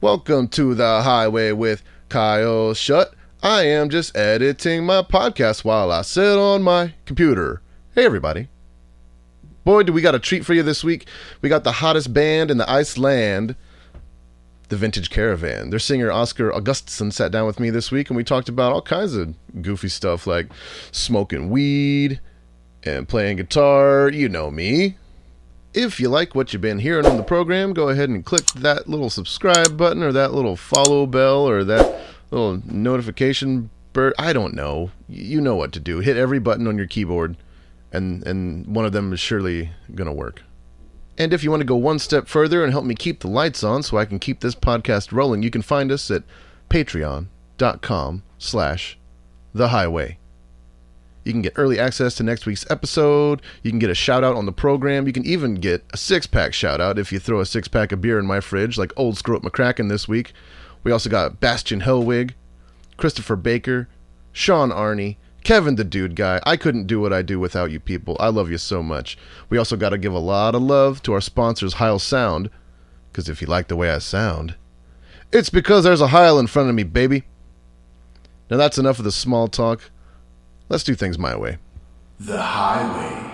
Welcome to The Highway with Kyle Shutt. I am just editing my podcast while I sit on my computer. Hey everybody. Boy, do we got a treat for you this week. We got the hottest band in the Iceland, the Vintage Caravan. Their singer Óskar Ágústsson sat down with me this week and we talked about all kinds of goofy stuff like smoking weed and playing guitar. You know me. If you like what you've been hearing on the program, go ahead and click that little subscribe button or that little follow bell or that little notification bird. I don't know. You know what to do. Hit every button on your keyboard and one of them is surely going to work. And if you want to go one step further and help me keep the lights on so I can keep this podcast rolling, you can find us at patreon.com/thehighway. You can get early access to next week's episode. You can get a shout out on the program. You can even get a 6-pack shout out if you throw a 6-pack of beer in my fridge, like Old Scroat McCracken this week. We also got Bastian Hellwig, Christopher Baker, Sean Arney, Kevin the Dude Guy. I couldn't do what I do without you people. I love you so much. We also got to give a lot of love to our sponsors, Heil Sound, because if you like the way I sound, it's because there's a Heil in front of me, baby. Now that's enough of the small talk. Let's do things my way. The Highway.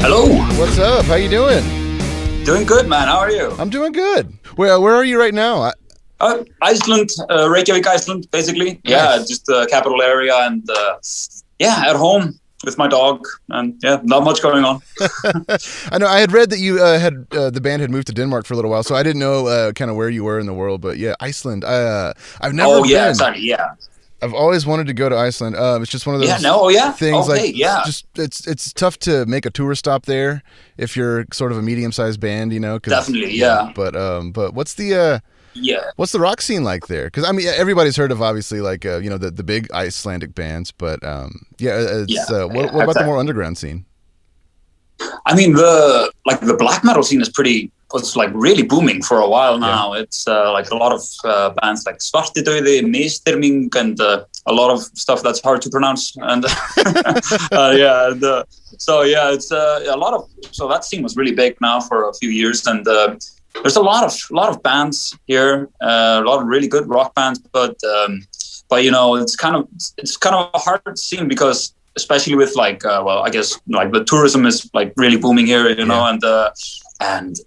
Hello. What's up? How you doing? Doing good, man. How are you? I'm doing good. Where are you right now? Iceland, Reykjavik, Iceland, basically. Nice. Yeah, just the capital area and at home with my dog and not much going on. I know I had read that you the band had moved to Denmark for a little while, so I didn't know kind of where you were in the world. But yeah, Iceland. I've never been. Exactly. Yeah. I've always wanted to go to Iceland. It's just one of those things. Okay, it's tough to make a tour stop there if you're sort of a medium-sized band, you know. Definitely, yeah. But what's the what's the rock scene like there? Because I mean, everybody's heard of obviously like the big Icelandic bands, but what about the more underground scene? I mean, the black metal scene was like really booming for a while now. Yeah. It's like a lot of bands like Svartidauði, Misterming, and a lot of stuff that's hard to pronounce. And it's a lot of. So that scene was really big now for a few years, and there's a lot of bands here, a lot of really good rock bands, but it's kind of a hard scene because. Especially with I guess like the tourism is like really booming here, you know, and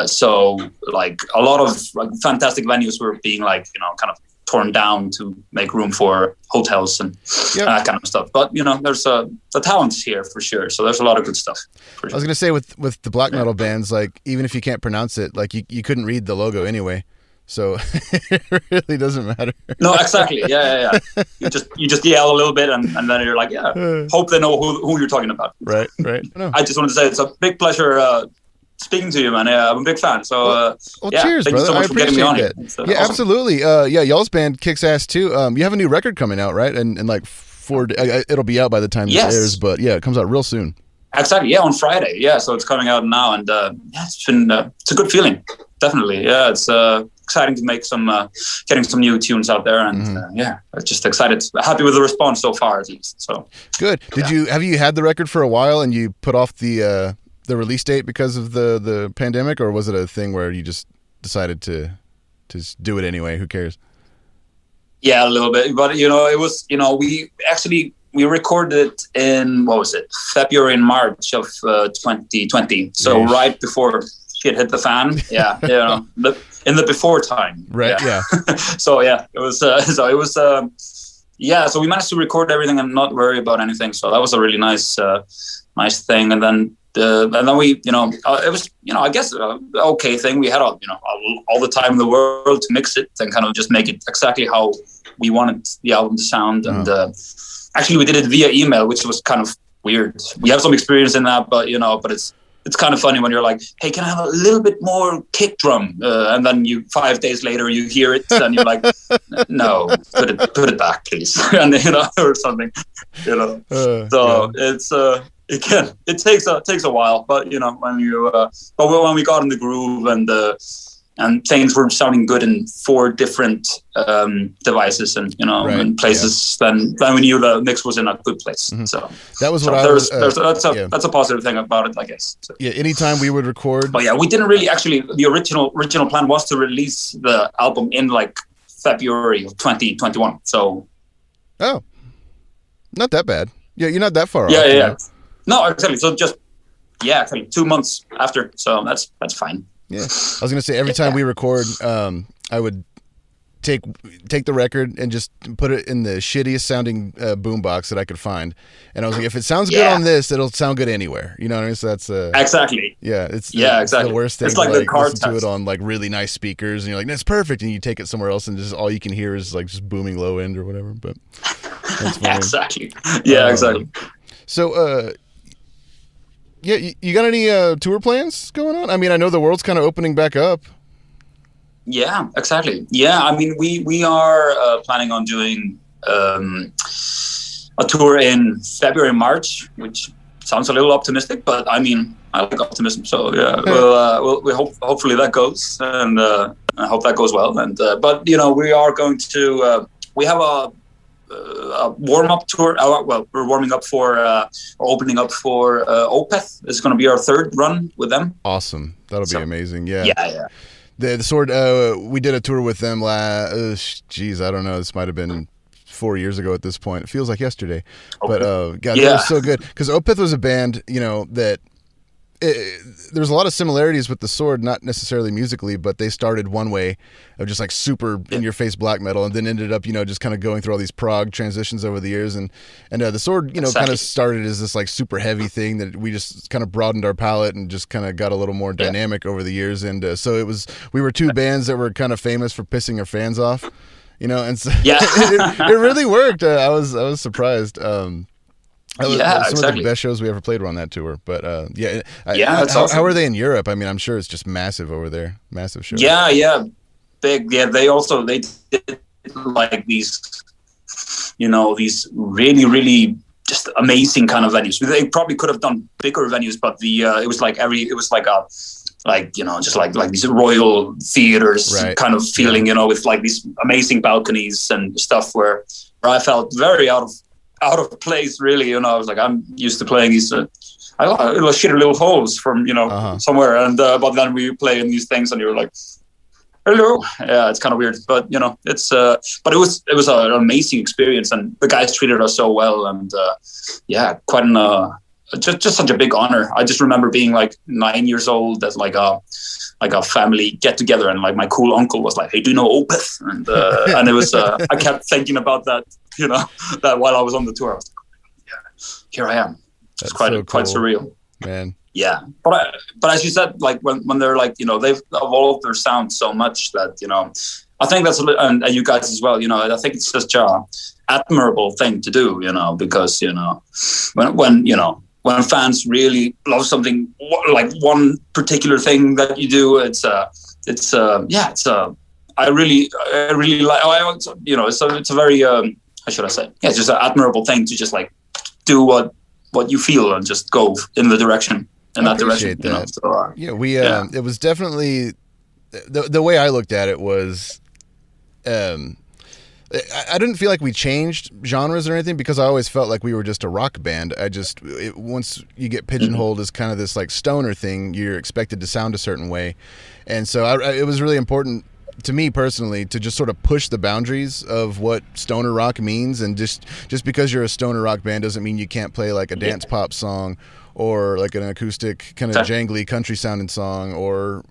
so like a lot of like fantastic venues were being like, kind of torn down to make room for hotels and that kind of stuff. But, there's the talent's here for sure. So there's a lot of good stuff. For sure. I was going to say with the black metal bands, like even if you can't pronounce it, like you couldn't read the logo anyway. So it really doesn't matter. No, exactly. Yeah. You just yell a little bit and then you're like, hope they know who you're talking about. Right. I just wanted to say it's a big pleasure speaking to you, man. Yeah, I'm a big fan. So, cheers, thank brother. you so much for getting me on here. Yeah, awesome. Absolutely. Y'all's band kicks ass too. You have a new record coming out, right? And like it'll be out by the time this airs, but it comes out real soon. Exactly. Yeah, on Friday. Yeah, so it's coming out now, and it's been it's a good feeling. Definitely. Yeah, it's exciting to make getting some new tunes out there, and just excited, happy with the response so far at least. So good. Have you had the record for a while and you put off the release date because of the pandemic, or was it a thing where you just decided to do it anyway? Who cares? Yeah, a little bit, but it was we recorded it in February and March of 2020. So right before shit hit the fan. Yeah, in the before time. Right. Yeah. So it was. So we managed to record everything and not worry about anything. So that was a really nice thing. And then we, it was, I guess okay thing. We had all the time in the world to mix it and kind of just make it exactly how we wanted the album to sound. And actually we did it via email, which was kind of weird. We have some experience in that, but it's kind of funny when you're like, hey, can I have a little bit more kick drum? And then 5 days later you hear it and you're like, no, put it back, please. And or something, So it's It takes a while, but you know, when you but when we got in the groove and things were sounding good in 4 different devices and you know and places, then we knew the mix was in a good place. So that was what I was. That's a positive thing about it, I guess. So. Yeah, anytime we would record. But yeah, we didn't really actually. The original plan was to release the album in like February of 2021. So. Oh, not that bad. Yeah, you're not that far off. Yeah. No, exactly. So just actually 2 months after. So that's fine. Yeah, I was gonna say every time we record, I would take the record and just put it in the shittiest sounding boombox that I could find, and I was like, if it sounds good on this, it'll sound good anywhere. You know what I mean? So that's exactly. Yeah, it's exactly the worst thing. It's like to, the car listen to it on like really nice speakers, and you're like, that's perfect, and you take it somewhere else, and just all you can hear is like just booming low end or whatever. But that's funny. Exactly. Yeah, exactly. So, yeah, you got any tour plans going on? I mean, I know the world's kind of opening back up. Yeah, exactly. Yeah, I mean, we are planning on doing a tour in February, March, which sounds a little optimistic, but I mean, I like optimism. So yeah, hopefully that goes, and I hope that goes well. And but you know, we are going to we have a warm-up tour. Well, we're warming up for opening up for Opeth. It's going to be our 3rd run with them. Awesome, that'll be amazing. Yeah. The Sword. We did a tour with them I don't know. This might have been 4 years ago at this point. It feels like yesterday. Okay. But God, they were so good, because Opeth was a band, you know, that there's a lot of similarities with the Sword, not necessarily musically, but they started one way of just like super in-your-face black metal, and then ended up, you know, just kind of going through all these prog transitions over the years, and the Sword, you know, kind of started as this like super heavy thing that we just kind of broadened our palette and just kind of got a little more dynamic over the years, and so we were 2 bands that were kind of famous for pissing our fans off, you know, and so it really worked. I was surprised. That was some of the best shows we ever played were on that tour. But how are they in Europe? I mean, I'm sure it's just massive over there, massive shows. Yeah, big. Yeah, they did like these, you know, these really, really just amazing kind of venues. They probably could have done bigger venues, but it was like you know, just like these royal theaters kind of feeling, you know, with like these amazing balconies and stuff where I felt very out of place, really. You know, I was like, I'm used to playing these shitty little holes from, you know, somewhere, and but then we play in these things and you're like, hello. Yeah, it's kind of weird, but you know, it's but it was an amazing experience, and the guys treated us so well, and quite an just such a big honor. I just remember being like 9 years old at like a family get together, and like my cool uncle was like, hey, do you know Opeth? And and it was I kept thinking about that, you know, that while I was on the tour. I was like, yeah, here I am. It's quite surreal, man. Yeah, but as you said, like when they're like, you know, they've evolved their sound so much that, you know, I think that's and you guys as well, you know, I think it's such a admirable thing to do, you know, because, you know, when fans really love something, like one particular thing that you do, I really like, you know, it's a very, how should I say? Yeah, it's just an admirable thing to just like do what you feel and just go in the direction, that direction. That. You know? So, it was definitely, the way I looked at it was, I didn't feel like we changed genres or anything, because I always felt like we were just a rock band. Once you get pigeonholed as kind of this like stoner thing, you're expected to sound a certain way. And so it was really important to me personally to just sort of push the boundaries of what stoner rock means. And just because you're a stoner rock band doesn't mean you can't play like a dance pop song, or like an acoustic kind of jangly country sounding song, or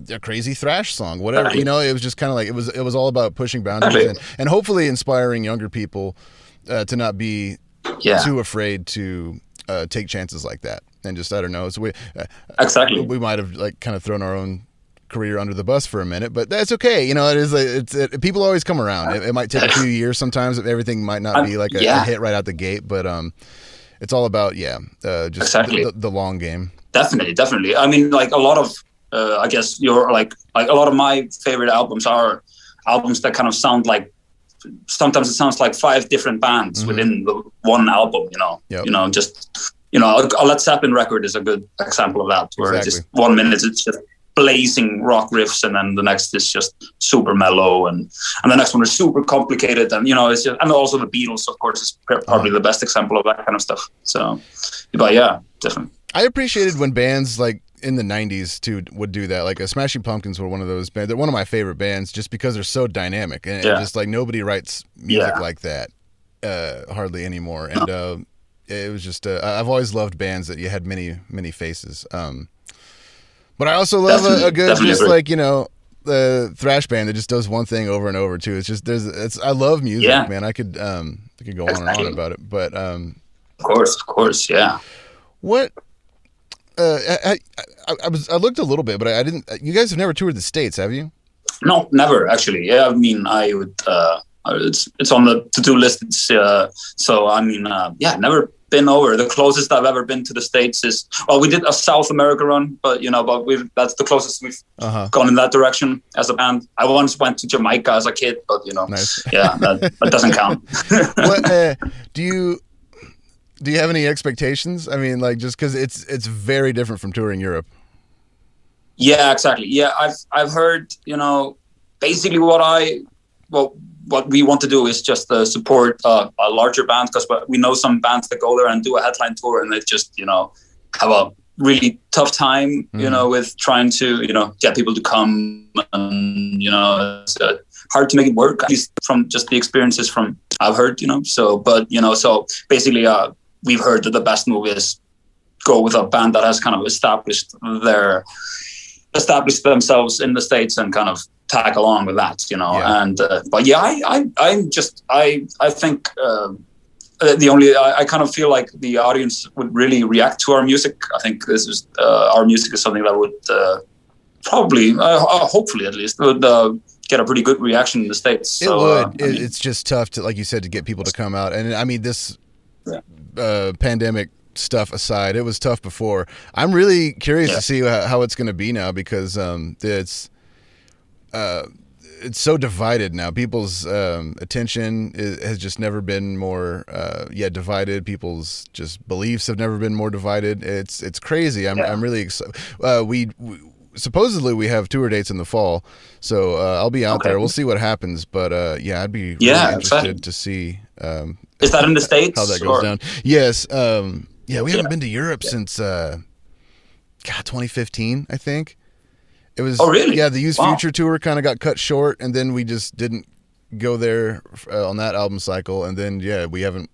a crazy thrash song, whatever, you know. It was just kind of like, it was all about pushing boundaries and hopefully inspiring younger people to not be too afraid to take chances like that. And just, I don't know, so we might have like kind of thrown our own career under the bus for a minute, but that's okay. You know, it is people always come around. It might take a few years sometimes. Everything might not be like a hit right out the gate, but it's all about just the long game. Definitely. I mean, like a lot of I guess you're like a lot of my favorite albums are albums that kind of sound like, sometimes it sounds like 5 different bands within the one album, you know. You know, just a Led Zeppelin record is a good example of that, where Exactly. just 1 minute it's just blazing rock riffs, and then the next is just super mellow, and the next one is super complicated, and it's just, and also the Beatles, of course, is probably the best example of that kind of stuff. So, but yeah, definitely. I appreciated when bands like in the 90s too would do that. Like Smashing Pumpkins were one of those bands. They're one of my favorite bands just because they're so dynamic, and just like nobody writes music like that hardly anymore. And it was just I've always loved bands that you had many faces. But I also love a good just agree. like the thrash band that just does one thing over and over too. It's just I love music, man. I could go on and on about it, but of course, yeah. What I looked a little bit, but I didn't. You guys have never toured the States, have you? No, never actually. Yeah, I mean, I would. It's on the to-do list. So I mean, never been over. The closest I've ever been to the States is, we did a South America run, but that's the closest we've gone in that direction as a band. I once went to Jamaica as a kid, but Nice. yeah, that doesn't count. What do you have any expectations? I mean, like, just because it's very different from touring Europe. Yeah, exactly. Yeah, I've heard, basically what we want to do is just support a larger band, because we know some bands that go there and do a headline tour, and they just, have a really tough time, with trying to, get people to come, and, it's hard to make it work, at least from just the experiences from I've heard, so basically, we've heard that the best move is go with a band that has kind of established themselves in the States and kind of tag along with that, and but yeah, I think I kind of feel like the audience would really react to our music. I think this is our music is something that would probably hopefully at least would get a pretty good reaction in the States. It would. It's just tough to, like you said, to get people to come out. And I mean, this pandemic stuff aside, it was tough before. I'm really curious to see how it's going to be now, because it's so divided now. People's attention has just never been more divided. People's just beliefs have never been more divided. It's crazy. I'm really excited. We supposedly we have tour dates in the fall, so I'll be out there. We'll see what happens, but I'd be really interested to see. Is that in the States? How that goes down? Yes. We haven't been to Europe since 2015, I think. It was. Oh, really? Yeah, the Use Future tour kind of got cut short, and then we just didn't go there on that album cycle, and then we haven't.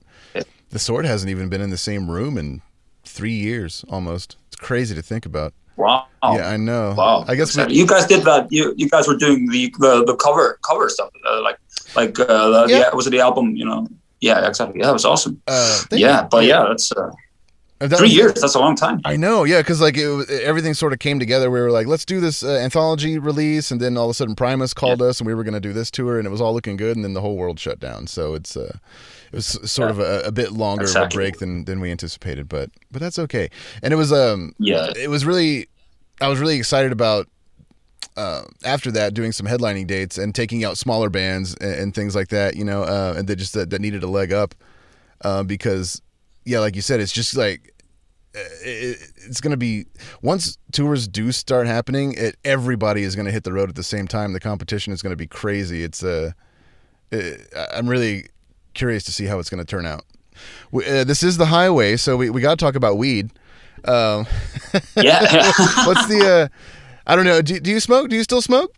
The Sword hasn't even been in the same room in 3 years almost. It's crazy to think about. Wow. Yeah, I know. Wow. I guess you guys did that. You guys were doing the cover stuff, was it the album? Yeah, exactly. Yeah, it was awesome. That's 3 years. That's a long time. I know. Yeah, because everything sort of came together. We were like, let's do this anthology release, and then all of a sudden Primus called us, and we were going to do this tour, and it was all looking good, and then the whole world shut down. So it was sort of a bit longer of a break than we anticipated, but that's okay. And it was it was really, I was really excited about after that doing some headlining dates and taking out smaller bands and things like that, and that needed a leg up, because like you said, it's just like it's going to be, once tours do start happening, everybody is going to hit the road at the same time. The competition is going to be crazy. I'm really curious to see how it's going to turn out. This is the highway, so we got to talk about weed. What's the I don't know, do you smoke? Do you still smoke,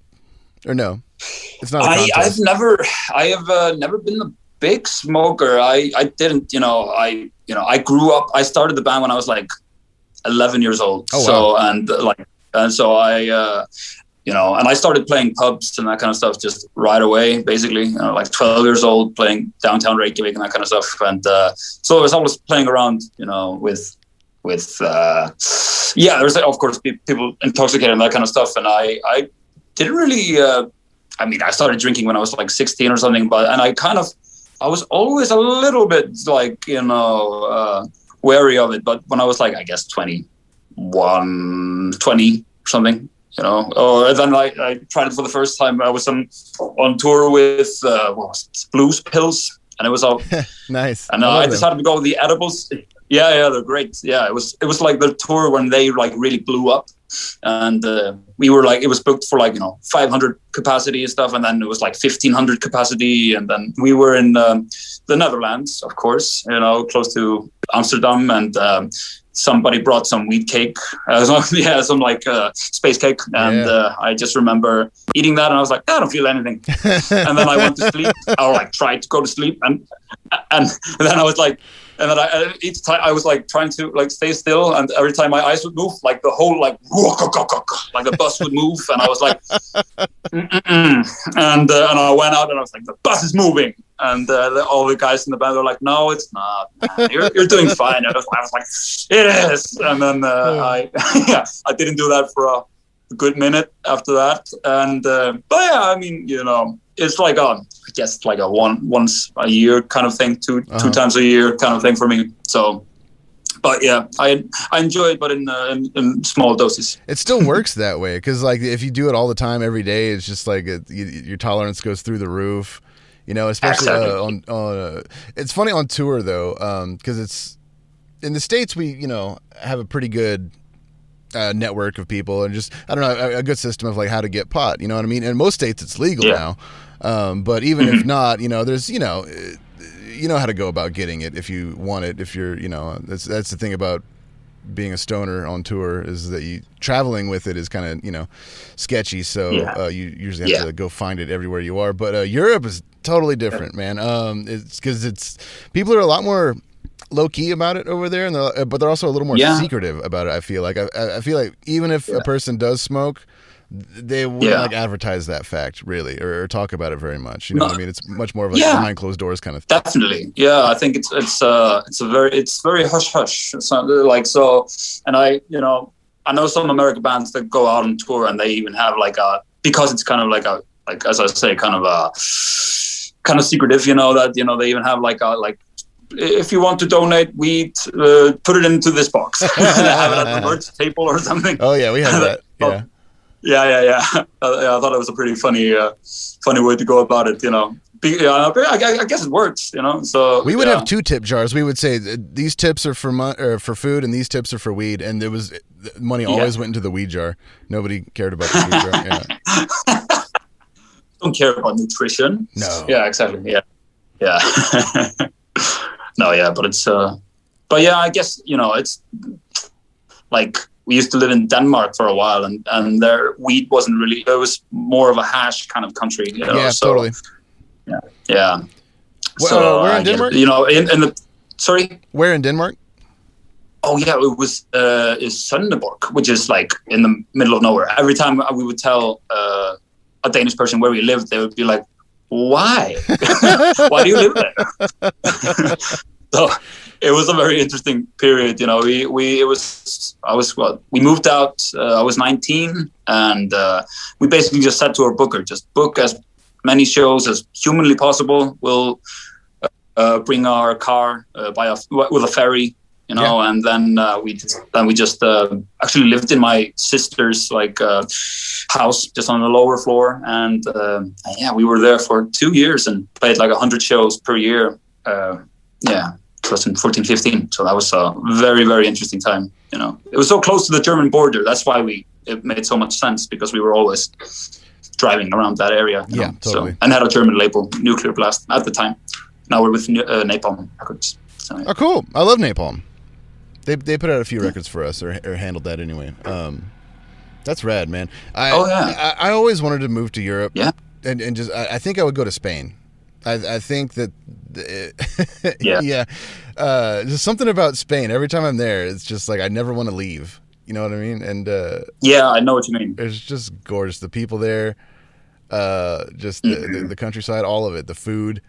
or no? It's not a contest. I have never been a big smoker. I didn't, I grew up, I started the band when I was like 11 years old. Oh, wow. So I and I started playing pubs and that kind of stuff just right away, basically, like 12 years old, playing downtown Reykjavik and that kind of stuff. And so I was always playing around, with there's of course people intoxicated and that kind of stuff. And I didn't really, I started drinking when I was like 16 or something, I was always a little bit like, wary of it. But when I was like, I guess 20 or something, or then I tried it for the first time. I was on tour with Blues Pills, and it was all nice. And I decided to go with the edibles. Yeah, they're great. Yeah, it was like the tour when they like really blew up, and we were like, it was booked for like 500 capacity and stuff, and then it was like 1,500 capacity, and then we were in the Netherlands, of course, close to Amsterdam, and somebody brought some wheat cake, some like space cake, and I just remember eating that, and I was like, I don't feel anything, and then I went to sleep, or like tried to go to sleep, and then I was like. And then each time I was like trying to like stay still, and every time my eyes would move, like the whole like the bus would move, and I was like, and I went out and I was like, the bus is moving, and all the guys in the band were like, no, it's not. Man. You're doing fine. I was like, it is, and then I didn't do that for a good minute after that, and but yeah, I mean, it's like I guess like a once a year kind of thing, two times a year kind of thing for me. So, but yeah, I enjoy it, but in small doses. It still works that way, because like if you do it all the time every day, it's just like your tolerance goes through the roof, especially on it's funny on tour though, because it's in the States we have a pretty good network of people, and just I don't know, a good system of like how to get pot, you know what I mean? In most states it's legal now, but even if not, there's you know how to go about getting it if you want it. If you're that's the thing about being a stoner on tour, is that you traveling with it is kind of sketchy, so you usually have to go find it everywhere you are. But Europe is totally different, man. It's because people are a lot more low key about it over there, and but they're also a little more secretive about it. I feel like even if a person does smoke, they wouldn't like advertise that fact really, or talk about it very much. You know what I mean? It's much more of like behind closed doors kind of thing. Definitely, yeah. I think it's very hush hush. So, and I know some American bands that go out on tour and they even have because it's kind of like as I say, kind of secretive. That they even have if you want to donate weed, put it into this box. Have it at the merch table or something. Oh yeah, we have that. Yeah. Yeah. I thought it was a pretty funny way to go about it. I guess it works. So we would have 2 tip jars. We would say these tips are for food, and these tips are for weed. And money always went into the weed jar. Nobody cared about the weed jar. Yeah. Don't care about nutrition. No. Yeah, exactly. Yeah. No, yeah, but it's but yeah, I guess it's like we used to live in Denmark for a while, and their weed wasn't really. It was more of a hash kind of country. Yeah, totally. Yeah. So where in Denmark? In the sorry. Where in Denmark? Oh yeah, it was Sønderborg, which is like in the middle of nowhere. Every time we would tell a Danish person where we lived, they would be like, why? Why do you live there? So it was a very interesting period. We moved out. I was 19, and we basically just said to our booker, just book as many shows as humanly possible. We'll bring our car with a ferry, and then we just actually lived in my sister's house just on the lower floor, and we were there for 2 years and played 100 shows per year. 2014, 15. So that was a very, very interesting time. It was so close to the German border. That's why it made so much sense, because we were always driving around that area. Yeah, totally. So, and had a German label, Nuclear Blast, at the time. Now we're with Napalm Records. So, yeah. Oh, cool! I love Napalm. They put out a few records for us, or handled that anyway. That's rad, man. I always wanted to move to Europe. Yeah. And just I think I would go to Spain. I think that there's something about Spain. Every time I'm there, it's just like I never want to leave. You know what I mean? And I know what you mean. It's just gorgeous. The people there, just the countryside, all of it. The food,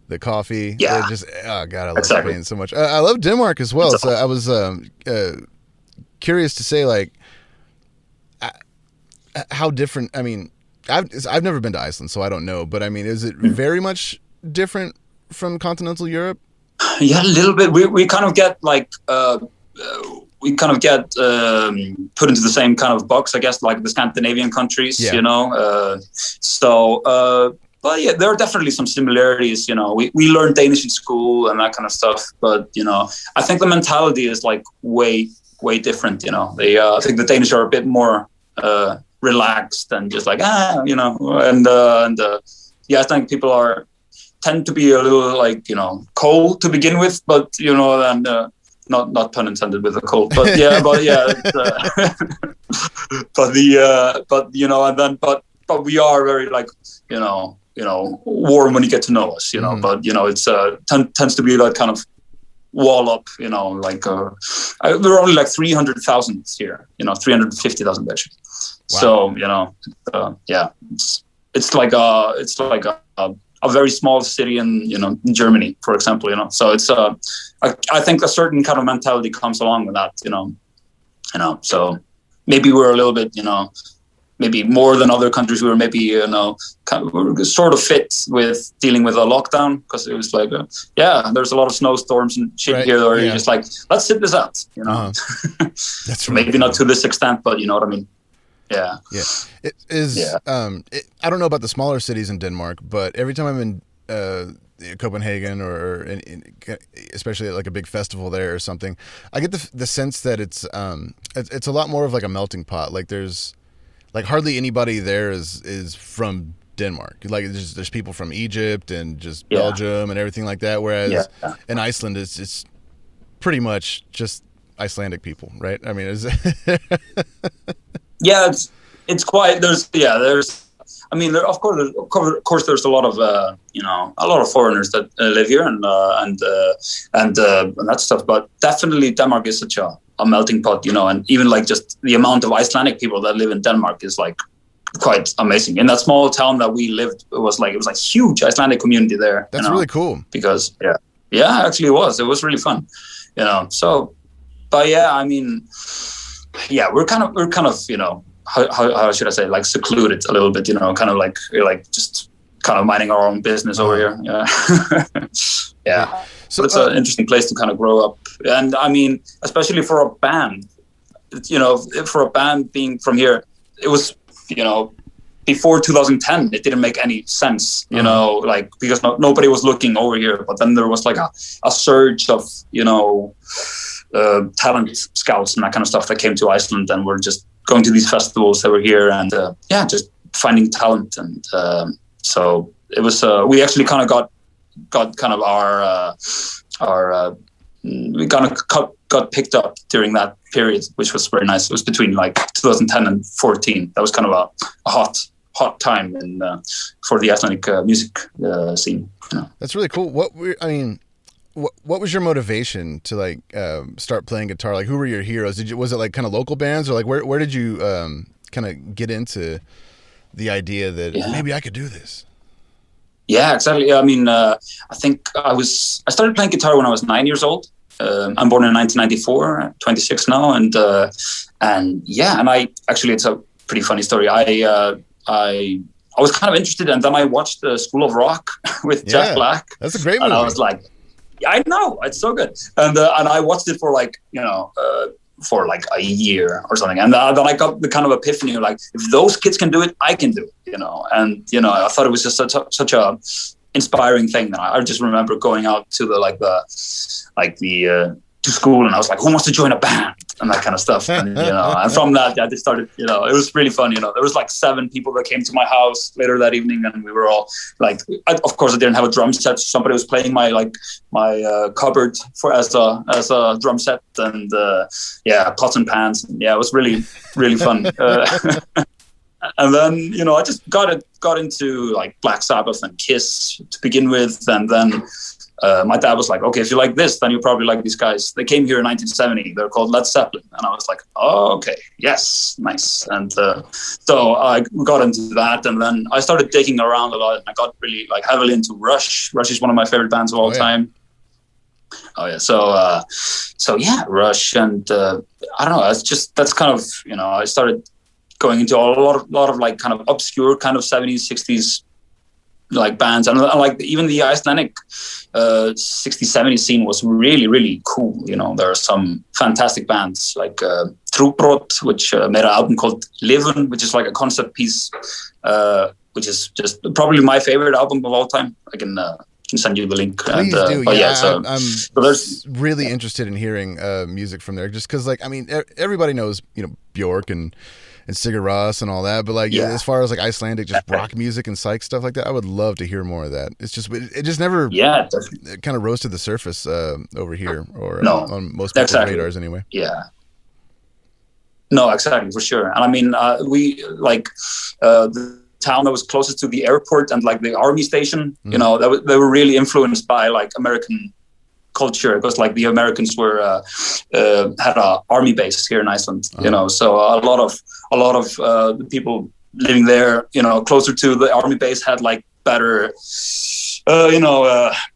the coffee. Yeah. I love Spain so much. I love Denmark as well. So I was curious to say how different. I mean, I've never been to Iceland, so I don't know. But I mean, is it very much different from continental Europe? Yeah, a little bit. We kind of get put into the same kind of box, I guess, like the Scandinavian countries. So but yeah, there are definitely some similarities. You know, we learned Danish in school and that kind of stuff. But you know, I think the mentality is like way different. You know, I think the Danish are a bit more relaxed and just like you know, and yeah, I think people tend to be a little like, you know, cold to begin with, but you know, and not pun intended with the cold, but yeah, but you know, and then but we are very like, you know, warm when you get to know us, you know. Mm-hmm. But you know, it's tends to be that kind of wall up, you know, like there are only like 300,000 here, you know, 350,000 actually. Wow. So you know, yeah, it's like a very small city in, you know, in Germany, for example, you know. So it's I think a certain kind of mentality comes along with that, you know. So maybe we're a little bit, you know, maybe more than other countries. We were maybe, you know, we're sort of fit with dealing with a lockdown, because it was like, yeah, there's a lot of snowstorms and shit here, or you're just like, let's sit this out, you know. That's really maybe cool. Not to this extent, but you know what I mean. Yeah. It is. Yeah. I don't know about the smaller cities in Denmark, but every time I'm in Copenhagen or especially at like a big festival there or something, I get the sense that it's a lot more of like a melting pot. Like there's like hardly anybody there is from Denmark. Like there's people from Egypt and just Belgium and everything like that. Whereas in Iceland, it's pretty much just Icelandic people, right? I mean, yeah, it's quite, there's I mean, of course there's a lot of you know, a lot of foreigners that live here and that stuff, but definitely Denmark is such a melting pot, you know. And even like just the amount of Icelandic people that live in Denmark is like quite amazing. In that small town that we lived, it was like a huge Icelandic community there. That's, you know, really cool, because actually it was really fun, you know. So but yeah, I mean, yeah, we're kind of, you know, how should I say, like secluded a little bit, you know, kind of like we're like just kind of minding our own business over here. Yeah. Yeah. So it's an interesting place to kind of grow up. And I mean, especially for a band, you know, for a band being from here, it was, you know, before 2010, it didn't make any sense, you know, like, because nobody was looking over here. But then there was like a surge of, you know, talent scouts and that kind of stuff that came to Iceland, and were just going to these festivals that were here, and just finding talent. And so it was we actually kind of got kind of our we kind of got picked up during that period, which was very nice. It was between like 2010 and 14. That was kind of a hot time for the Icelandic music scene, you know. That's really cool. What was your motivation to like start playing guitar? Like, who were your heroes? Was it like kind of local bands, or like where did you kind of get into the idea that maybe I could do this? Yeah, exactly. I mean, I think I started playing guitar when I was 9 years old. I'm born in 1994, 26 now, and I actually, it's a pretty funny story. I was kind of interested, and then I watched the School of Rock with Jack Black. That's a great movie. And I was like, I know, it's so good. And I watched it for like, you know, for like a year or something. And then I got the kind of epiphany, like, if those kids can do it, I can do it, you know. And, you know, I thought it was just such a inspiring thing. And I just remember going out to to school, and I was like, who wants to join a band? And that kind of stuff. And, you know, and from that, I just started, you know, it was really fun. You know, there was like 7 people that came to my house later that evening, and we were all like, of course I didn't have a drum set. Somebody was playing my cupboard as a drum set, and pots and pans. And, yeah, it was really, really fun. And then, you know, I just got into like Black Sabbath and Kiss to begin with, and then my dad was like, okay, if you like this, then you probably like these guys. They came here in 1970. They're called Led Zeppelin. And I was like, oh, okay, yes, nice. And so I got into that, and then I started digging around a lot, and I got really like heavily into Rush. Rush is one of my favorite bands of all time. Oh yeah. So yeah, Rush, and I don't know. That's kind of, you know, I started going into a lot of like kind of obscure kind of 70s, 60s like bands, and like even the Icelandic 60s, 70s scene was really, really cool. You know, there are some fantastic bands like Trúbrot, which made an album called Livun, which is like a concept piece which is just probably my favorite album of all time. I can send you the link. Please do. But I'm there's really interested in hearing music from there, just because, like, I mean, everybody knows, Bjork and Sigur Rós and all that, but like as far as like Icelandic just rock music and psych stuff like that, I would love to hear more of that. It's just it just never it kind of rose to the surface over here, or on most people's radars anyway. Yeah. No, exactly, for sure. And I mean, we like the town that was closest to the airport and like the army station, they were really influenced by like American culture, because like the Americans were had a army base here in Iceland, so a lot of the people living there, closer to the army base had like better,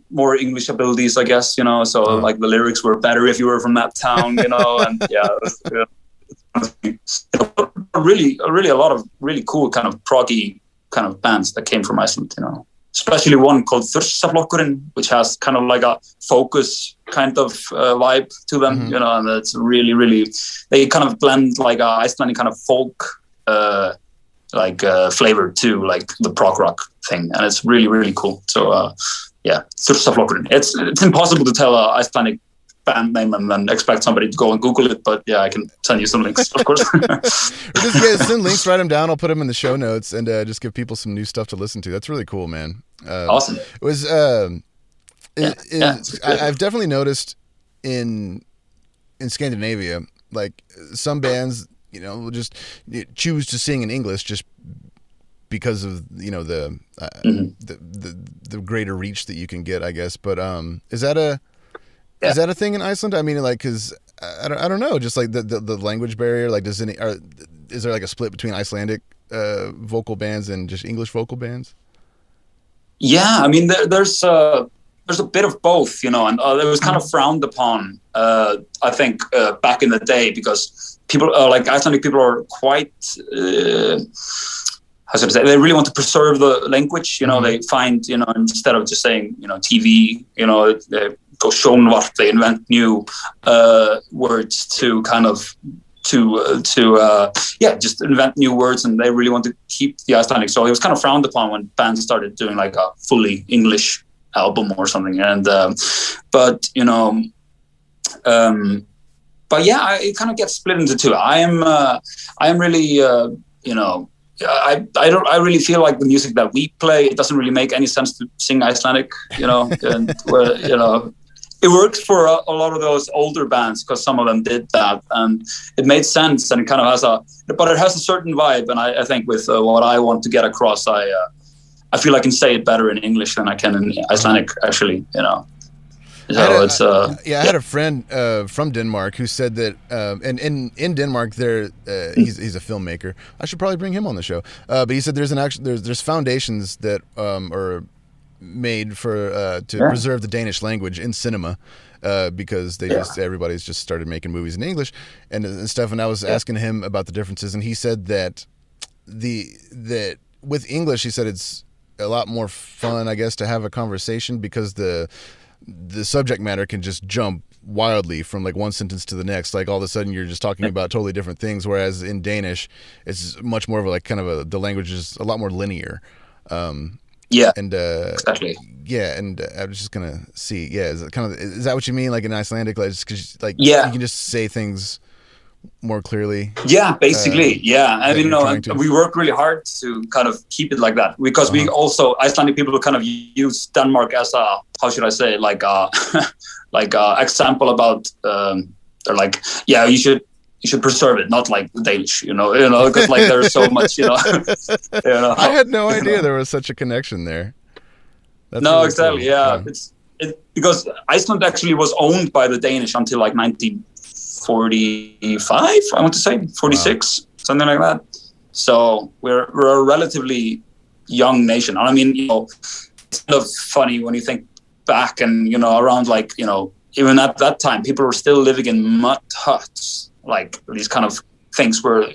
more English abilities, I guess, so like the lyrics were better if you were from that town, and really a lot of really cool kind of proggy kind of bands that came from Iceland, especially one called Þursaflokkurinn, which has kind of like a focus kind of vibe to them, and it's really, really, they kind of blend like a Icelandic kind of folk flavor to like the prog rock thing, and it's really, really cool. So Þursaflokkurinn. It's impossible to tell a Icelandic band name and then expect somebody to go and Google it, but I can send you some links, of course. Just send links, write them down, I'll put them in the show notes, and just give people some new stuff to listen to. That's really cool, man. Awesome. It was I've definitely noticed in Scandinavia, like some bands will just choose to sing in English just because of the greater reach that you can get, I guess. But is that a thing in Iceland? I mean, like, because I don't know, just like the language barrier. Like, is there like a split between Icelandic vocal bands and just English vocal bands? Yeah, I mean, there's a bit of both, and it was kind of frowned upon, I think, back in the day, because people like Icelandic people are quite, how should I say, they really want to preserve the language. They find, instead of just saying, TV, they go sjónvarp, they invent new words to kind of just invent new words, and they really want to keep the Icelandic. So it was kind of frowned upon when bands started doing like a fully English album or something. And but it kind of gets split into two. I am really I really feel like the music that we play, it doesn't really make any sense to sing Icelandic, and where, it works for a lot of those older bands because some of them did that, and it made sense, and it kind of has but it has a certain vibe. And I think with what I want to get across, I feel I can say it better in English than I can in Icelandic, actually, So I had a friend from Denmark who said that, and in Denmark he's a filmmaker. I should probably bring him on the show. But he said there's foundations that are made for to preserve the Danish language in cinema, because everybody's just started making movies in English and stuff. And I was asking him about the differences, and he said that that with English, he said it's a lot more fun, I guess, to have a conversation, because the subject matter can just jump wildly from like one sentence to the next. Like all of a sudden you're just talking about totally different things. Whereas in Danish, it's much more of like kind of the language is a lot more linear. Exactly. Yeah, and I was just gonna see. Yeah, is that what you mean? Like in Icelandic, like, cause like you can just say things more clearly. Yeah, basically. I mean, we work really hard to kind of keep it like that, because we also, Icelandic people kind of use Denmark as a, how should I say, like a example about, they're like, you should preserve it, not like the Danish, because like there's so much, I had no idea there was such a connection there. That's no, really exactly. Cool. Yeah. It's because Iceland actually was owned by the Danish until like 1945, I want to say 46, something like that. So we're a relatively young nation. And I mean, it's kind of funny when you think back and, around like, even at that time, people were still living in mud huts. Like these kind of things where,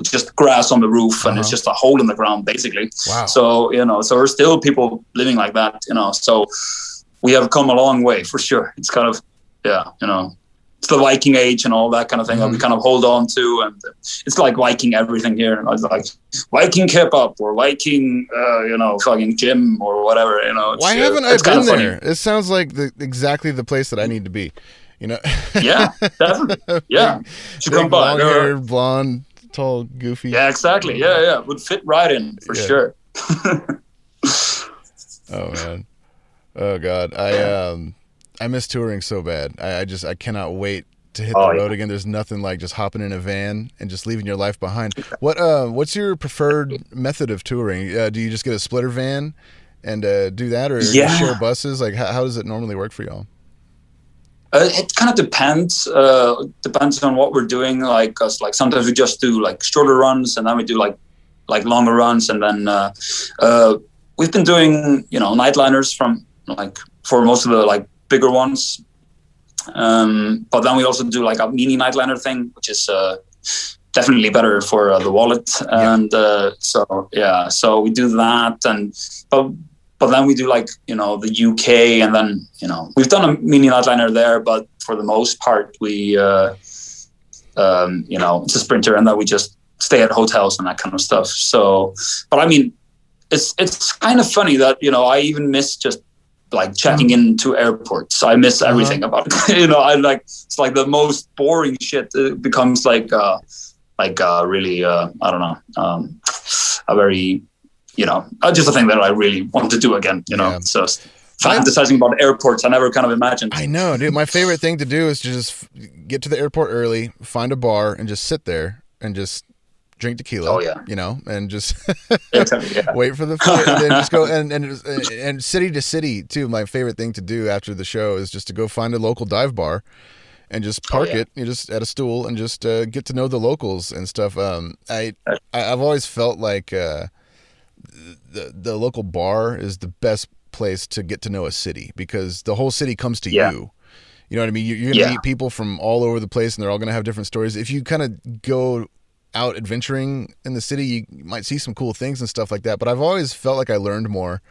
just grass on the roof and it's just a hole in the ground, basically. Wow. So, so there's still people living like that, so we have come a long way for sure. It's kind of, it's the Viking age and all that kind of thing that we kind of hold on to, and it's like Viking everything here. And it's like Viking kebab or Viking, fucking gym or whatever. Why haven't I been there? It sounds like exactly the place that I need to be. Yeah, definitely. Yeah, should come by. Long-haired, blonde, tall, goofy. Yeah, exactly. Yeah, would fit right in for sure. Oh man, oh god, I miss touring so bad. I cannot wait to hit the road again. There's nothing like just hopping in a van and just leaving your life behind. What's your preferred method of touring? Do you just get a splitter van and do that, or do you share buses? Like how does it normally work for y'all? It kind of depends. Depends on what we're doing. Like sometimes we just do like shorter runs, and then we do like longer runs, and then we've been doing nightliners from for most of the bigger ones, but then we also do like a mini nightliner thing, which is definitely better for the wallet. And so we do that, and but then we do the UK, and then we've done a mini nightliner there, but for the most part we it's a sprinter, and then we just stay at hotels and that kind of stuff. So, but I mean, it's kind of funny that I even miss just checking into airports. I miss everything about it. It's like the most boring shit. It becomes really I don't know, a very just a thing that I really want to do again. It's just fantasizing about airports. I never kind of imagined. I know, dude. My favorite thing to do is to just get to the airport early, find a bar, and just sit there and just drink tequila, and just wait for the flight, and then just go and city to city too. My favorite thing to do after the show is just to go find a local dive bar and just park it. You just at a stool and just get to know the locals and stuff. I've always felt like the local bar is the best place to get to know a city, because the whole city comes to you. You know what I mean? You're gonna meet people from all over the place, and they're all gonna have different stories. If you kind of go out adventuring in the city, you might see some cool things and stuff like that, but I've always felt like I learned more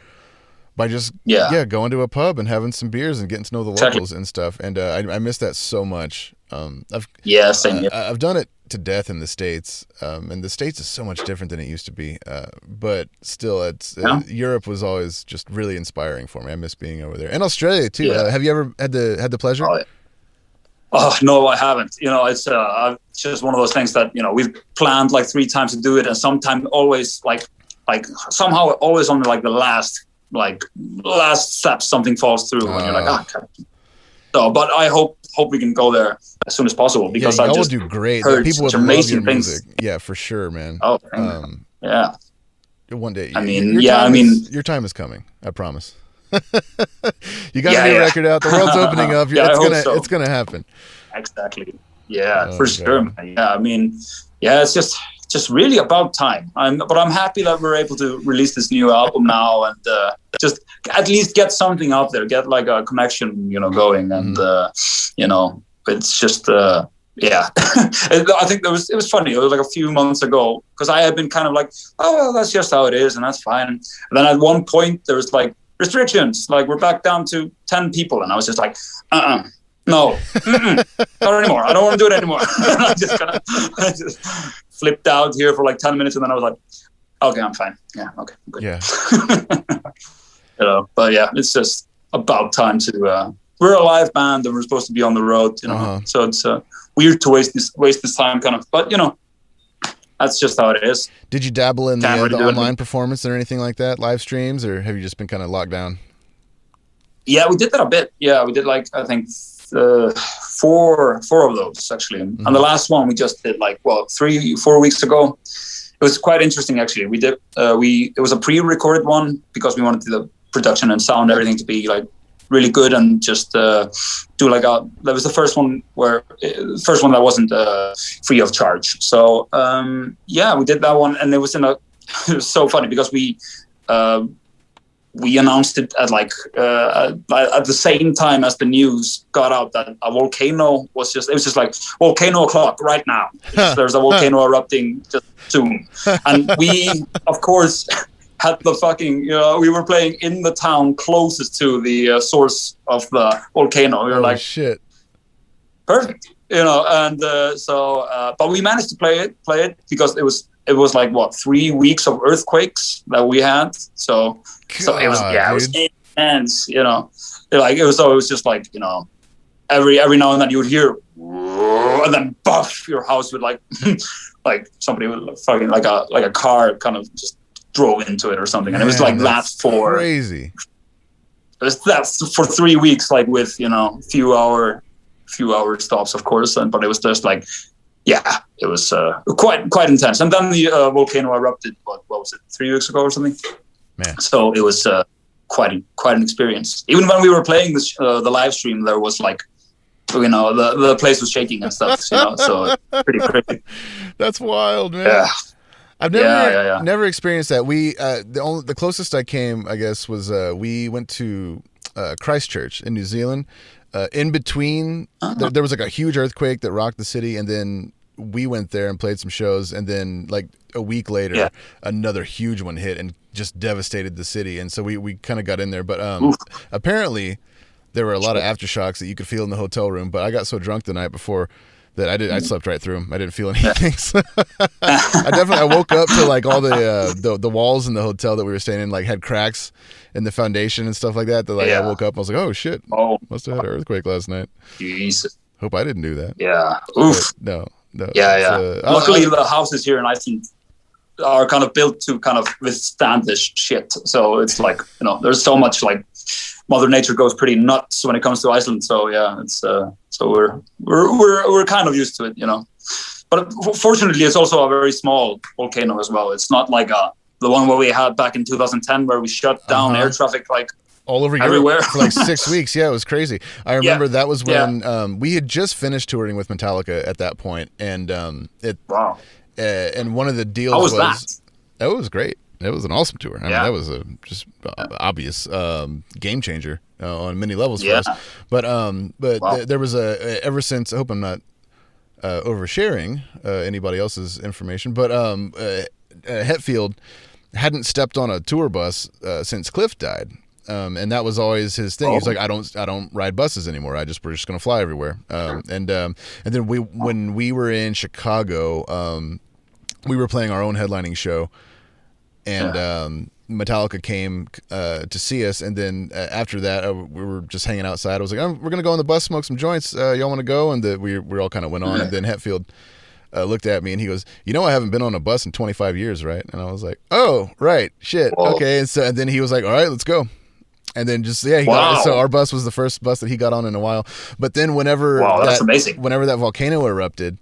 by just going to a pub and having some beers and getting to know the locals and stuff, and I miss that so much. I've done it to death in the States, and the States is so much different than it used to be, but still Europe was always just really inspiring for me. I miss being over there, and Australia too. Have you ever had the pleasure? Oh no, I haven't. It's just one of those things that we've planned 3 times to do it, and sometimes always somehow always on the last step something falls through, and you're like, okay. So, but I hope we can go there as soon as possible, because I just do great. Heard people such amazing things. Music. Yeah, for sure, man. Oh, yeah. One day. Your time is coming. I promise. You got a new record out. The world's opening up. It's gonna happen. Exactly. Yeah, for sure. Man. Yeah, it's just really about time. But I'm happy that we're able to release this new album now, and just at least get something out there, get a connection, going, and it's just I think it was funny. It was a few months ago, because I had been kind of oh well, that's just how it is, and that's fine. And then at one point there was restrictions, we're back down to 10 people, and I was just no, not anymore. I don't want to do it anymore. I just flipped out here for 10 minutes, and then I was okay, I'm fine. Yeah, okay, I'm good. Yeah. But yeah, it's just about time to. We're a live band, and we're supposed to be on the road, So it's weird to waste this time, kind of. But that's just how it is. Did you dabble in the online performance or anything like that, live streams, or have you just been kind of locked down? Yeah, we did that a bit. Yeah, we did I think 4 of those actually, and the last one we just did 3-4 weeks ago. It was quite interesting actually. We did it was a pre-recorded one, because we wanted the production and sound, everything to be really good, and just do that was the first one that wasn't free of charge. So we did that one, and it was it was so funny, because we announced it at at the same time as the news got out that a volcano was volcano o'clock right now. There's a volcano erupting just soon. And we, of course, had the fucking, we were playing in the town closest to the source of the volcano. We were shit. perfect, and but we managed to play it because it was like what 3 weeks of earthquakes that we had, so it was it was intense, like it was just like every now and then you would hear, and then buff, your house would like like somebody would fucking like a car kind of just drove into it or something, and it was like that for crazy. That's for 3 weeks, like with few hour stops, of course, but it was just like it was quite intense. And then the volcano erupted. What was it, 3 weeks ago or something? Man. So it was quite an experience. Even when we were playing the live stream, there was like the place was shaking and stuff. So pretty crazy. That's wild, man. Yeah. I've never experienced that. We the closest I came, I guess, was we went to Christchurch in New Zealand. In between, there was like a huge earthquake that rocked the city, and then we went there and played some shows, and then like a week later, another huge one hit and just devastated the city. And so we kind of got in there, but apparently there were a lot of aftershocks that you could feel in the hotel room. But I got so drunk the night before that I slept right through them. I didn't feel anything. So I woke up to like all the walls in the hotel that we were staying in like had cracks in the foundation and stuff like that. That like I woke up and I was like, oh shit, must have had an earthquake last night. Jesus. Hope I didn't do that. Yeah. Oof. But no. Yeah. Luckily, the houses here in Iceland are kind of built to kind of withstand this shit. So it's like there's so much like Mother Nature goes pretty nuts when it comes to Iceland. So it's so we're kind of used to it, But fortunately, it's also a very small volcano as well. It's not like the one where we had back in 2010 where we shut down air traffic like all over everywhere Europe for like 6 weeks. Yeah, it was crazy. I remember that was when we had just finished touring with Metallica at that point, and and one of the deals was that? It was great. It was an awesome tour. I mean, that was a just obvious game changer on many levels for us. But there was ever since. I hope I'm not oversharing anybody else's information, but Hetfield hadn't stepped on a tour bus since Cliff died. And that was always his thing. He's like, I don't ride buses anymore. We're just going to fly everywhere. And then when we were in Chicago, we were playing our own headlining show, and Metallica came to see us. And then after that, we were just hanging outside. I was like, we're going to go on the bus, smoke some joints. Y'all want to go? And we all kind of went on. And then Hetfield looked at me and he goes, I haven't been on a bus in 25 years, right? And I was like, oh, right, shit, okay. And then he was like, all right, let's go. And then so our bus was the first bus that he got on in a while. But then whenever that's amazing. Whenever that volcano erupted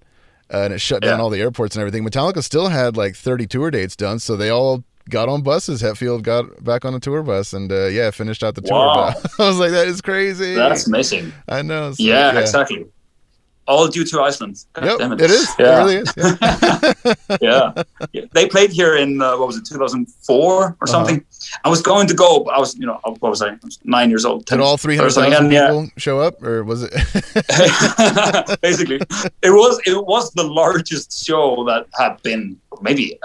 and it shut down all the airports and everything, Metallica still had like 30 tour dates done. So they all got on buses. Hetfield got back on a tour bus and finished out the tour. Wow. I was like, that is crazy. That's amazing. I know. So, exactly. All due to Iceland. Yep, it is. Yeah. It really is. Yeah. They played here in 2004 or something. I was going to go, but I was, what was I? I was 9 years old. Did all 300,000 people show up, or was it? Basically, it was the largest show that had been maybe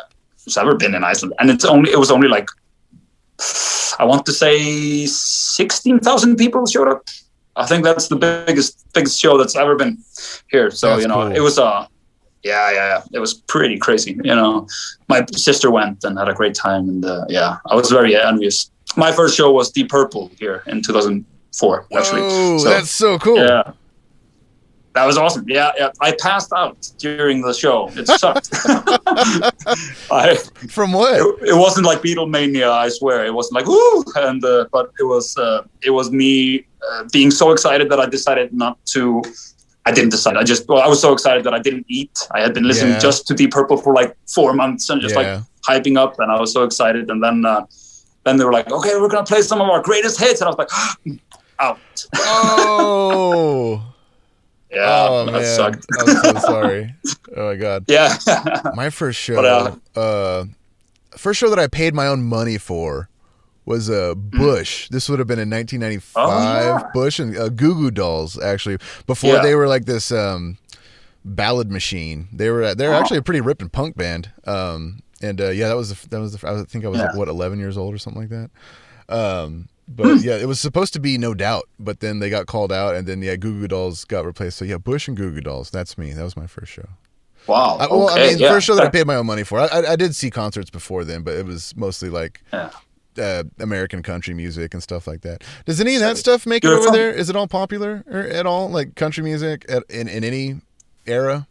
it's ever been in Iceland, and it was only like I want to say 16,000 people showed up. I think that's the biggest show that's ever been here. So that's cool. It was it was pretty crazy. My sister went and had a great time, and I was very envious. My first show was Deep Purple here in 2004. Actually, that's so cool. Yeah, that was awesome. Yeah. I passed out during the show. It sucked. From what? It wasn't like Beatlemania, I swear. It wasn't like woo, and but it was me being so excited that I decided not to. I didn't decide. I was so excited that I didn't eat. I had been listening just to Deep Purple for like 4 months and just like hyping up, and I was so excited. And then they were like, "Okay, we're gonna play some of our greatest hits," and I was like, "Out." Oh. Yeah, that sucked. I'm so sorry. Oh my god. Yeah. My first show, first show that I paid my own money for was Bush. This would have been in 1995. Bush and Goo Goo Dolls, actually, before they were like this ballad machine. They're actually a pretty ripping punk band. That was I think I was like 11 years old or something like that. But yeah, it was supposed to be No Doubt, but then they got called out, and then Goo Goo Dolls got replaced. So yeah, Bush and Goo Goo Dolls. That's me. That was my first show. Wow. First show that I paid my own money for. I did see concerts before then, but it was mostly like American country music and stuff like that. Does any of that stuff make it over there? Is it all popular or at all, like country music in any era?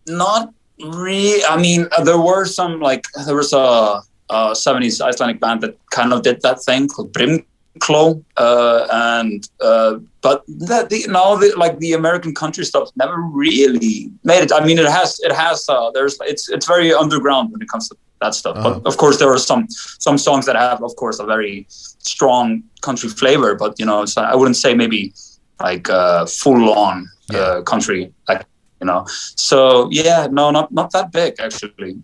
Not really. I mean, there was a 70s Icelandic band that kind of did that thing called Brimkló, but the American country stuff never really made it. I mean, it's very underground when it comes to that stuff. But of course, there are some songs that have, of course, a very strong country flavor. But I wouldn't say maybe like full on country, like. So yeah, no, not that big actually,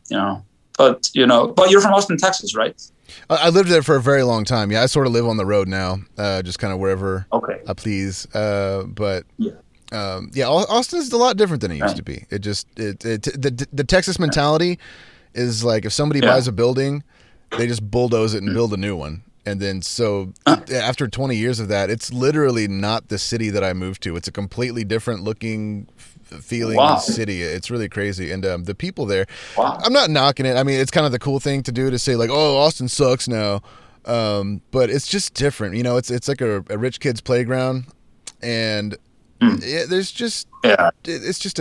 but you're from Austin, Texas, right? I lived there for a very long time. Yeah, I sort of live on the road now, just kind of wherever I please. But Austin is a lot different than it used to be. The Texas mentality is like if somebody buys a building, they just bulldoze it and build a new one. And then after 20 years of that, it's literally not the city that I moved to. It's a completely different looking feeling city. It's really crazy. And the people there, I'm not knocking it. I mean, it's kind of the cool thing to do to say like, oh, Austin sucks now. But it's just different. It's like a rich kid's playground. And it's just a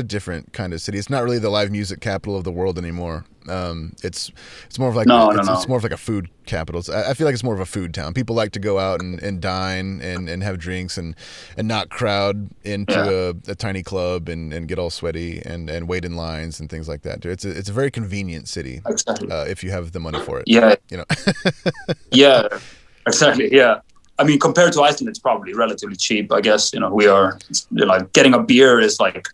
different kind of city. It's not really the live music capital of the world anymore. It's more of like it's more of like a food capital. I feel like it's more of a food town. People like to go out and dine and have drinks and not crowd into a tiny club and get all sweaty and wait in lines and things like that. It's a very convenient city if you have the money for it. Yeah, yeah, exactly. Yeah. I mean, compared to Iceland, it's probably relatively cheap. I guess we are getting a beer is like,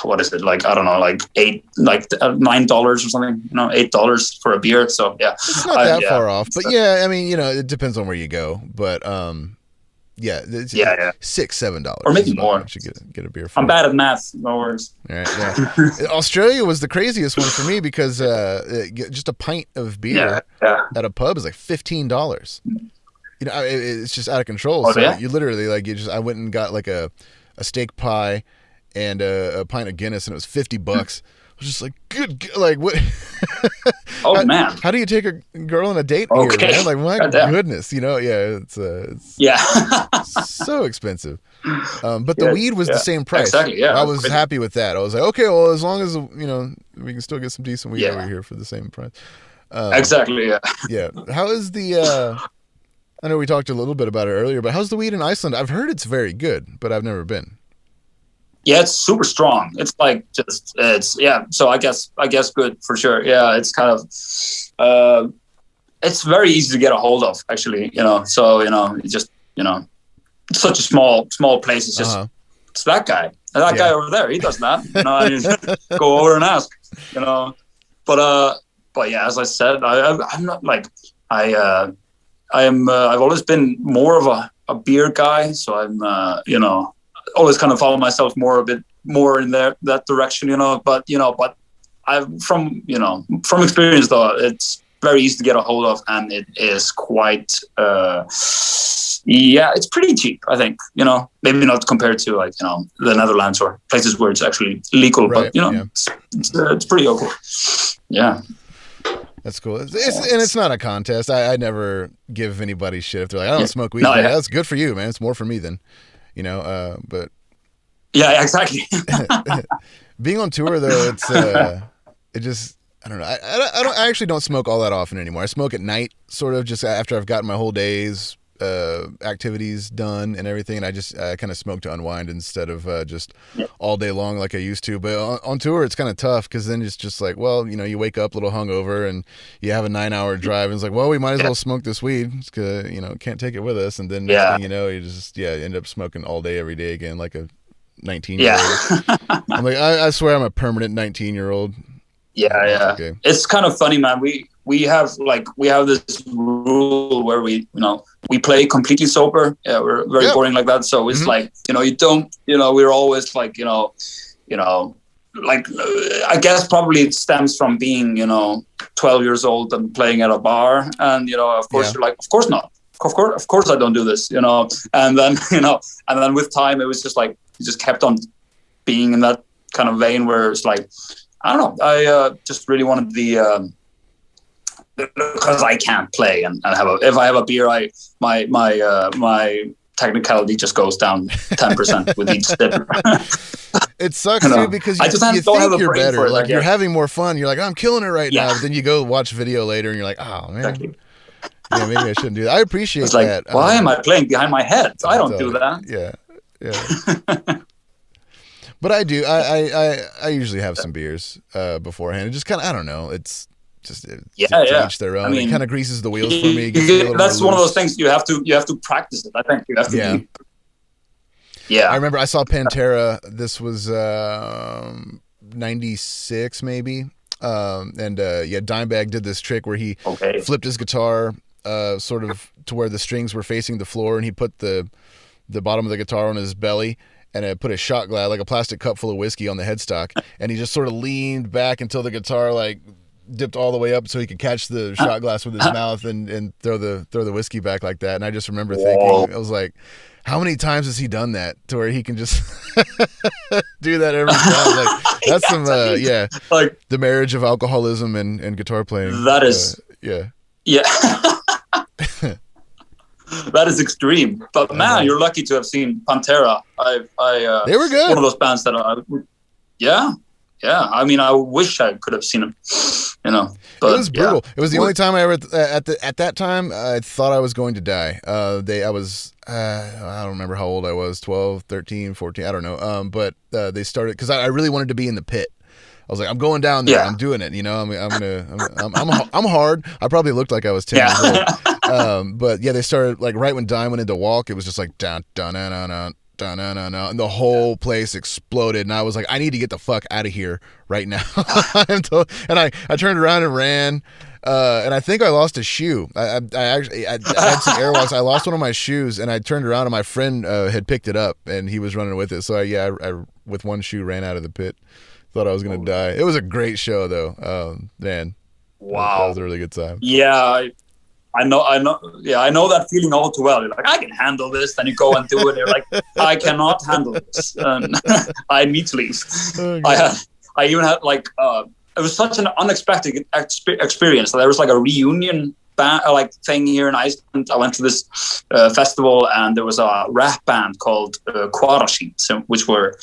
what is it like? I don't know, like $9 or something. $8 for a beer. So yeah, it's not that far off. But yeah, I mean, it depends on where you go. But $6-7 or maybe more. You should get a beer. I'm bad at math. No worries. All right, yeah. Australia was the craziest one for me because just a pint of beer at a pub is like $15. It's just out of control. You literally I went and got like a steak pie and a pint of Guinness, and it was $50. I was just like, what? Oh man! How do you take a girl on a date here, man? Like, my goodness, it's so expensive. But the weed was the same price. Exactly. Yeah, I was happy with that. I was like, okay, well, as long as we can still get some decent weed over here for the same price. Exactly. Yeah. Yeah. How is the? I know we talked a little bit about it earlier, but how's the weed in Iceland? I've heard it's very good, but I've never been. Yeah, it's super strong. It's like So I guess good for sure. Yeah, it's kind of it's very easy to get a hold of actually. So it's just it's such a small place. It's just it's that guy guy over there. He does that. Go over and ask. But yeah, as I said, I'm not like I've always been more of a beer guy, so I'm always kind of follow myself a bit more in that direction, but I've from experience though, it's very easy to get a hold of, and it is quite it's pretty cheap, I think, maybe not compared to like the Netherlands or places where it's actually legal, right, but it's pretty okay. Yeah. That's cool. And it's not a contest. I never give anybody shit if they're like, I don't smoke weed. That's good for you, man. It's more for me than, but. Yeah, exactly. Being on tour though, it's it just, I don't know. I actually don't smoke all that often anymore. I smoke at night, sort of, just after I've gotten my whole day's activities done and everything, and I kind of smoke to unwind instead of just all day long like I used to. But on tour it's kind of tough because then it's just like, well, you wake up a little hungover and you have a 9-hour drive and it's like, well, we might as well smoke this weed because can't take it with us, and then next thing you know, you just end up smoking all day every day again like a 19-year-old. I'm like, I swear I'm a permanent 19-year-old. Yeah. Okay. It's kind of funny, man. We have this rule where we play completely sober. Yeah, we're very boring like that. So it's like, you don't, we're always like, like, I guess probably it stems from being, 12 years old and playing at a bar, and of course you're like, of course not, of course I don't do this, and then and then with time it was just like you just kept on being in that kind of vein where it's like, I don't know, I just really wanted the because I can't play and if I have a beer, my technicality just goes down 10% with each sip. It sucks too because you think you're better, like you're having more fun. You're like, I'm killing it right now. But then you go watch video later and you're like, oh man, exactly. Yeah, maybe I shouldn't do that. I appreciate it's like, that. Why am I playing behind my head? I don't do that. Yeah. But I do. I usually have some beers beforehand. It just kind of, I don't know. It's just to each their own. I mean, it kind of greases the wheels for me. That's one of those things you have to practice it. I think you have to. Yeah. I remember I saw Pantera. This was 96 maybe. Dimebag did this trick where he flipped his guitar sort of to where the strings were facing the floor, and he put the bottom of the guitar on his belly, and it put a shot glass, like a plastic cup full of whiskey, on the headstock, and he just sort of leaned back until the guitar like dipped all the way up so he could catch the shot glass with his mouth and throw the whiskey back like that. And I just remember thinking, I was like, how many times has he done that to where he can just do that every time? Like, that's some like the marriage of alcoholism and guitar playing. That is yeah. That is extreme. But man, you're lucky to have seen Pantera. They were good. One of those bands that I mean, I wish I could have seen them. But it was brutal. It was the only time I ever at that time I thought I was going to die. I don't remember how old I was, 12, 13, 14, I don't know. But they started, because I really wanted to be in the pit. I was like, I'm going down there. I'm doing it. I'm hard. I probably looked like I was 10 years old. But yeah, they started like right when Dime went into Walk, it was just like down, down, down, down, down. And the whole place exploded, and I was like, I need to get the fuck out of here right now. And I turned around and ran, and I think I lost a shoe. I actually had some airwalks. I lost one of my shoes, and I turned around, and my friend had picked it up, and he was running with it. So I with one shoe ran out of the pit. Thought I was gonna die. It was a great show though. Man, wow, that was a really good time. Yeah. I know. Yeah, I know that feeling all too well. You're like, I can handle this. Then you go and do it. You're like, I cannot handle this. And I need to leave. I even had like, it was such an unexpected experience. There was like a reunion band, thing here in Iceland. I went to this festival, and there was a rap band called Caravan, which were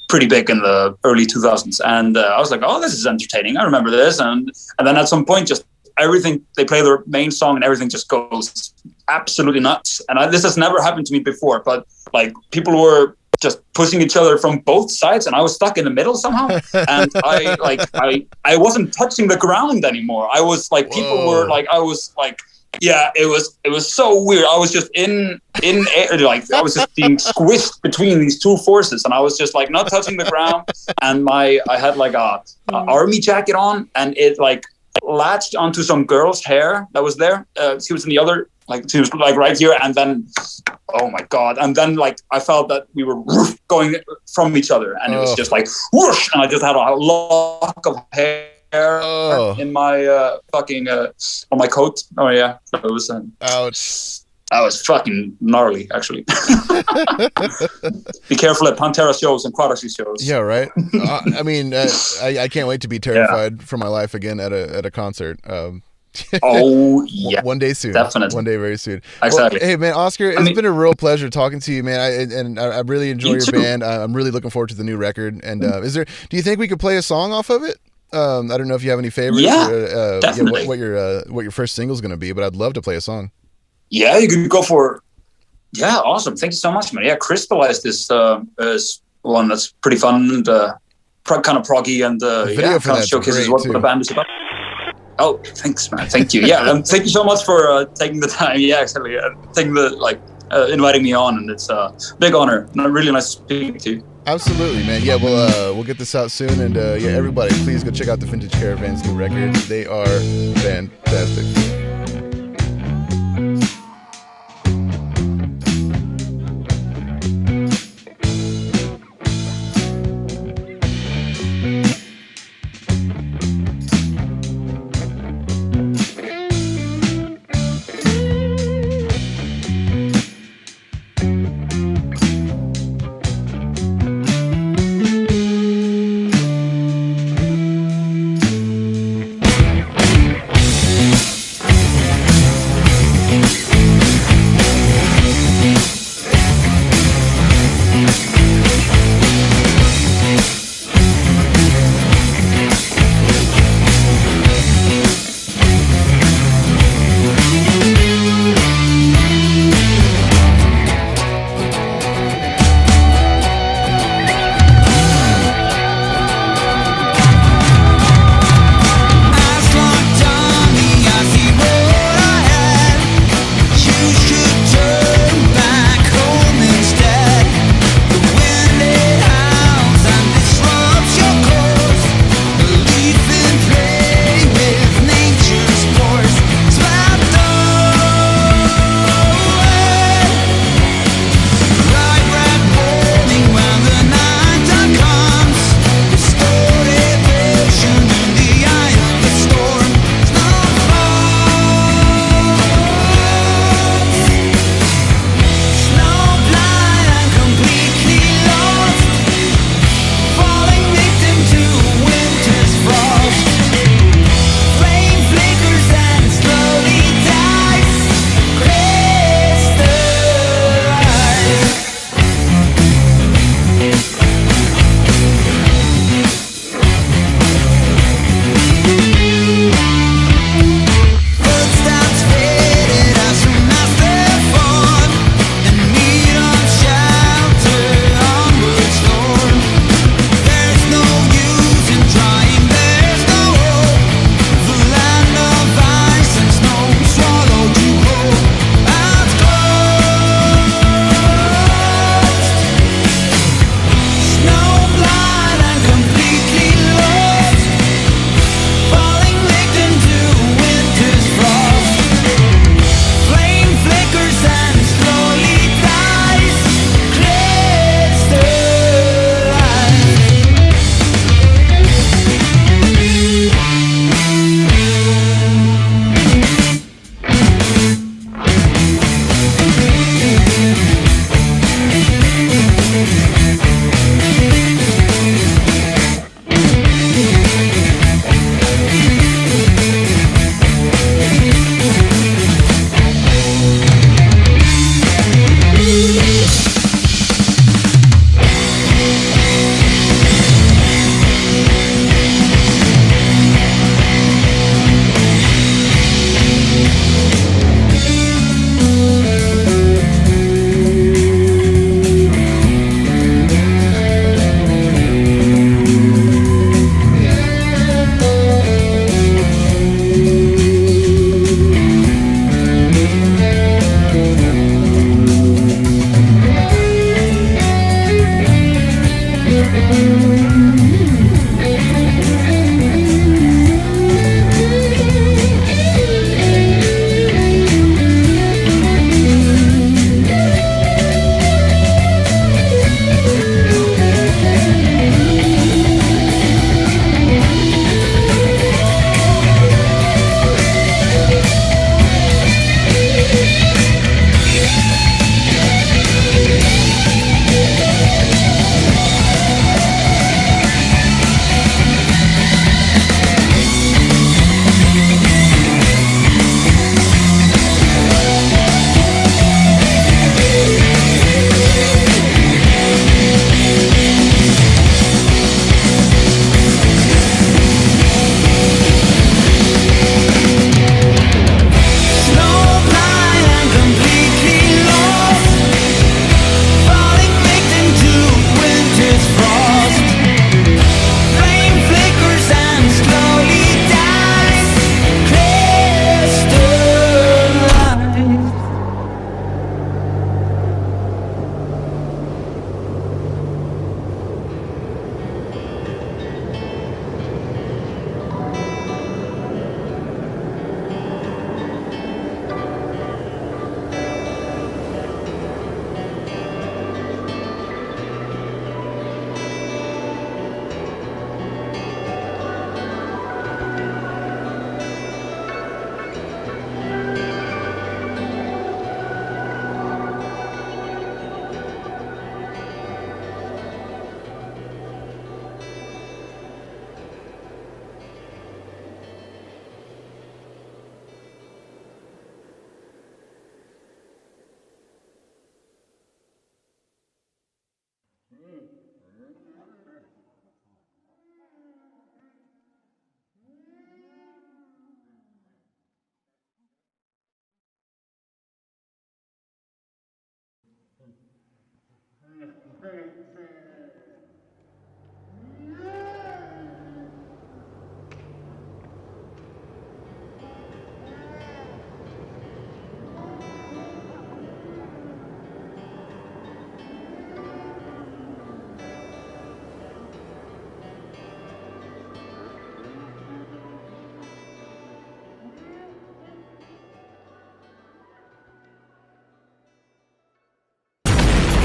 pretty big in the early 2000s. And I was like, oh, this is entertaining. I remember this. And then at some point, just everything, they play their main song and everything just goes absolutely nuts. And this has never happened to me before, but like people were just pushing each other from both sides, and I was stuck in the middle somehow. And I wasn't touching the ground anymore. I was like, people were like, I was like, yeah, it was so weird. I was just in air, like I was just being squished between these two forces, and I was just like not touching the ground. And I had like a army jacket on, and it like latched onto some girl's hair that was there. She was in the other, like she was like right here, and then oh my god, and then like I felt that we were going from each other, and it was just like whoosh, and I just had a lock of hair in my fucking on my coat. Oh yeah, it was ouch. That was fucking gnarly, actually. Be careful at Pantera shows and Quadashi shows. Yeah, right. I mean, I can't wait to be terrified for my life again at a concert. Oh yeah, one day soon. Definitely, one day very soon. Exactly. Well, hey man, Óskar, it's been a real pleasure talking to you, man. I really enjoy your band. I'm really looking forward to the new record. And do you think we could play a song off of it? I don't know if you have any favorites. Yeah, definitely. What your first single is going to be, but I'd love to play a song. Yeah, you could go for. Yeah, awesome. Thank you so much, man. Yeah, Crystallized is one that's pretty fun and kind of proggy, and kind of showcases what the band is about. Oh, thanks, man. Thank you. Yeah, and thank you so much for taking the time. Yeah, exactly. Taking inviting me on, and it's a big honor. Really nice to speak to you. Absolutely, man. Yeah, we'll get this out soon, and everybody, please go check out the Vintage Caravan's new record. They are fantastic.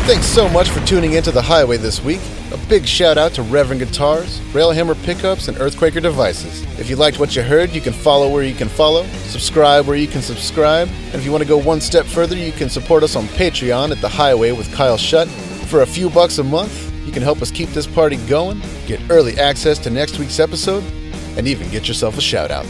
Thanks so much for tuning into The Highway this week. A big shout out to Reverend Guitars, Railhammer Pickups, and Earthquaker Devices. If you liked what you heard, you can follow where you can follow, subscribe where you can subscribe, and if you want to go one step further, you can support us on Patreon at The Highway with Kyle Shutt. For a few bucks a month, you can help us keep this party going, get early access to next week's episode, and even get yourself a shout out.